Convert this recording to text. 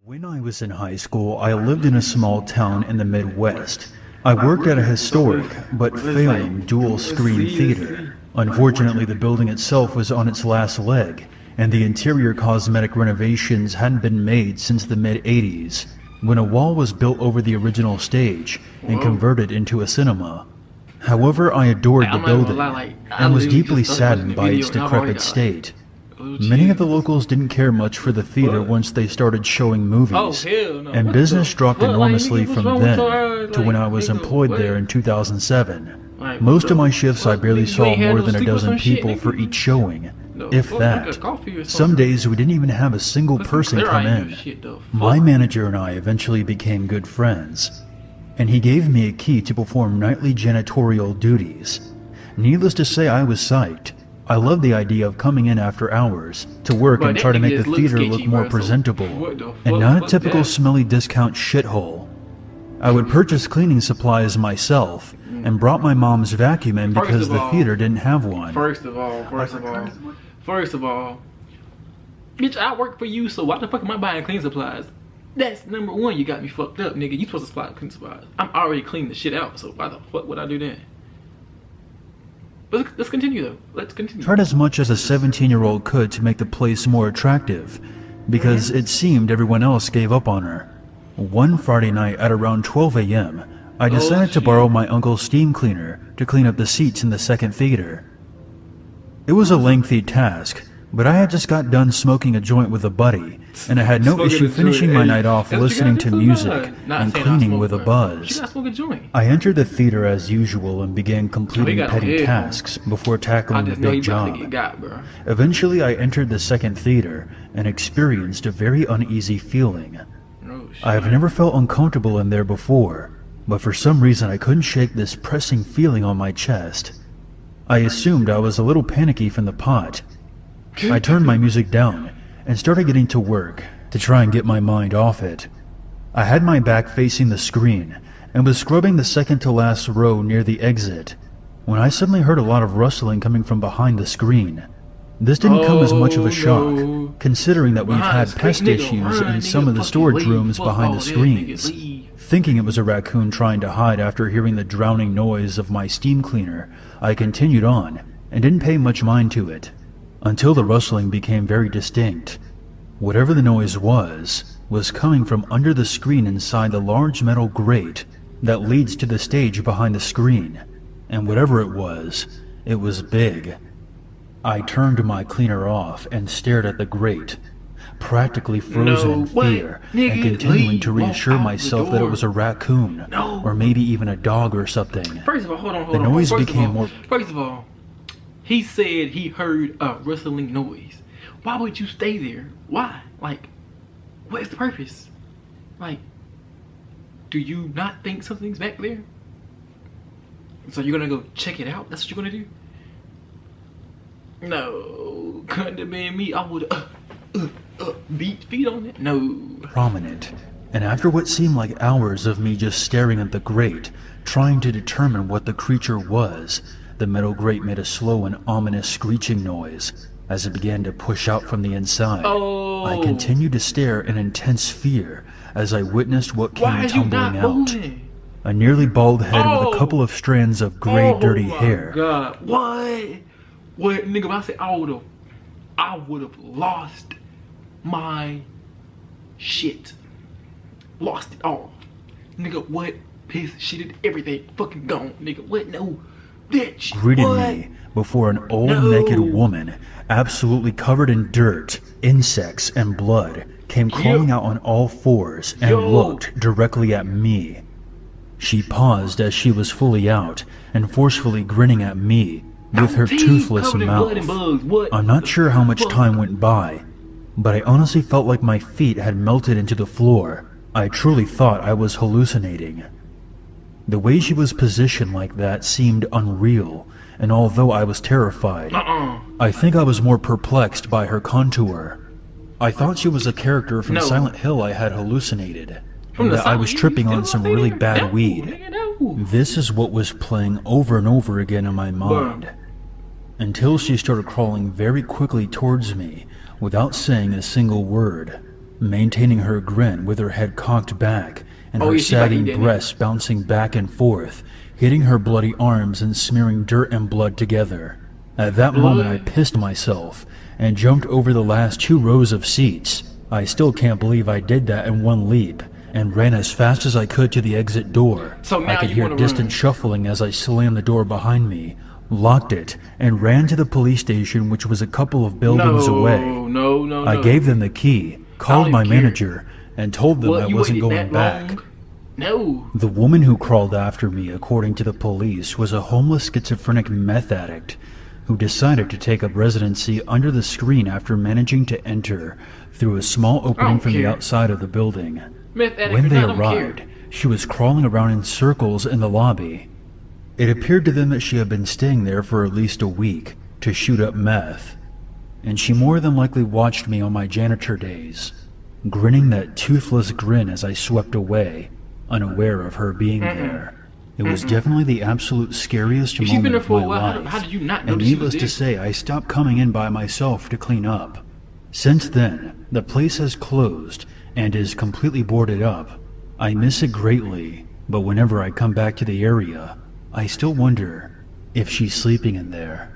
When I was in high school, I lived in a small town in the Midwest. I worked at a historic, but failing, dual-screen theater. Unfortunately, the building itself was on its last leg, and the interior cosmetic renovations hadn't been made since the mid-'80s, when a wall was built over the original stage and converted into a cinema. However, I adored the building and was deeply saddened by its decrepit state. Many of the locals didn't care much for the theater once they started showing movies, and business dropped enormously from then to when I was employed there in 2007. Most of my shifts I barely saw more than a dozen people for each showing, if that. Some days we didn't even have a single person come in. My manager and I eventually became good friends, and he gave me a key to perform nightly janitorial duties. Needless to say, I was psyched. I loved the idea of coming in after hours to work and try to make the theater look more presentable and not a typical smelly discount shithole. I would purchase cleaning supplies myself and brought my mom's vacuum in because the theater didn't have one. First of all, bitch, I work for you, so why the fuck am I buying cleaning supplies? That's number one, you got me fucked up, nigga. You supposed to supply cleaning supplies. I'm already cleaning the shit out, so why the fuck would I do that? But let's continue though. Let's continue. Tried as much as a 17-year-old could to make the place more attractive, because it seemed everyone else gave up on her. One Friday night at around 12 a.m., I decided to borrow my uncle's steam cleaner to clean up the seats in the second theater. It was a lengthy task, but I had just got done smoking a joint with a buddy, and I had no issue finishing my night off listening to music and cleaning with Ob'z. I entered the theater as usual and began completing petty tasks before tackling the big job. Eventually I entered the second theater and experienced a very uneasy feeling. I have never felt uncomfortable in there before, but for some reason I couldn't shake this pressing feeling on my chest. I assumed I was a little panicky from the pot. I turned my music down and started getting to work to try and get my mind off it. I had my back facing the screen and was scrubbing the second to last row near the exit when I suddenly heard a lot of rustling coming from behind the screen. This didn't come as much of a shock, considering that we've had pest issues in some of the storage rooms behind the screens. Thinking it was a raccoon trying to hide after hearing the drowning noise of my steam cleaner, I continued on and didn't pay much mind to it, until the rustling became very distinct. Whatever the noise was coming from under the screen inside the large metal grate that leads to the stage behind the screen, and whatever it was big. I turned my cleaner off and stared at the grate, practically frozen in fear and continuing to reassure myself that it was a raccoon or maybe even a dog or something. First of all, hold on. The noise became more... First of all, he said he heard a rustling noise. Why would you stay there? Why? Like, what is the purpose? Like, do you not think something's back there? So you're gonna go check it out? That's what you're gonna do? No, couldn't have been me. I would beat feet on it. No. Prominent. And after what seemed like hours of me just staring at the grate, trying to determine what the creature was, the metal grate made a slow and ominous screeching noise as it began to push out from the inside. I continued to stare in intense fear as I witnessed what came tumbling out. A nearly bald head with a couple of strands of gray, dirty hair. God. What? Nigga, if I said I would have lost my shit. Lost it all. Nigga, what? Piece of shit, everything fucking gone. Nigga, what? No. Bitch, greeted me before an old naked woman, absolutely covered in dirt, insects, and blood, came crawling out on all fours and looked directly at me. She paused as she was fully out and forcefully grinning at me with her toothless mouth. I'm not sure how much time went by, but I honestly felt like my feet had melted into the floor. I truly thought I was hallucinating. The way she was positioned like that seemed unreal, and although I was terrified, I think I was more perplexed by her contour. I thought she was a character from Silent Hill I had hallucinated, and that I was tripping on some really bad weed. This is what was playing over and over again in my mind, until she started crawling very quickly towards me without saying a single word. maintaining her grin with her head cocked back and her yeah, she about to eat sagging that breasts bouncing back and forth, hitting her bloody arms and smearing dirt and blood together. At that moment, I pissed myself and jumped over the last 2 rows of seats. I still can't believe I did that in one leap, and ran as fast as I could to the exit door. So now I could you hear wanna distant run. shuffling as I slammed the door behind me, locked it, and ran to the police station, which was a couple of buildings away. No. I gave them the key, called don't my even care. manager, and told them I You wasn't waited going that back. long? No. The woman who crawled after me, according to the police, was a homeless schizophrenic meth addict who decided to take up residency under the screen after managing to enter through a small opening from the care. outside of the building. Meth addict When or they not, I don't arrived, care. she was crawling around in circles in the lobby. It appeared to them that she had been staying there for at least a week to shoot up meth, and she more than likely watched me on my janitor days, grinning that toothless grin as I swept away, unaware of her being there. It was definitely the absolute scariest If she's been moment there of for a my while, life, how did you not know and that she was needless to there? say, I stopped coming in by myself to clean up. Since then, the place has closed and is completely boarded up. I miss it greatly, but whenever I come back to the area, I still wonder if she's sleeping in there.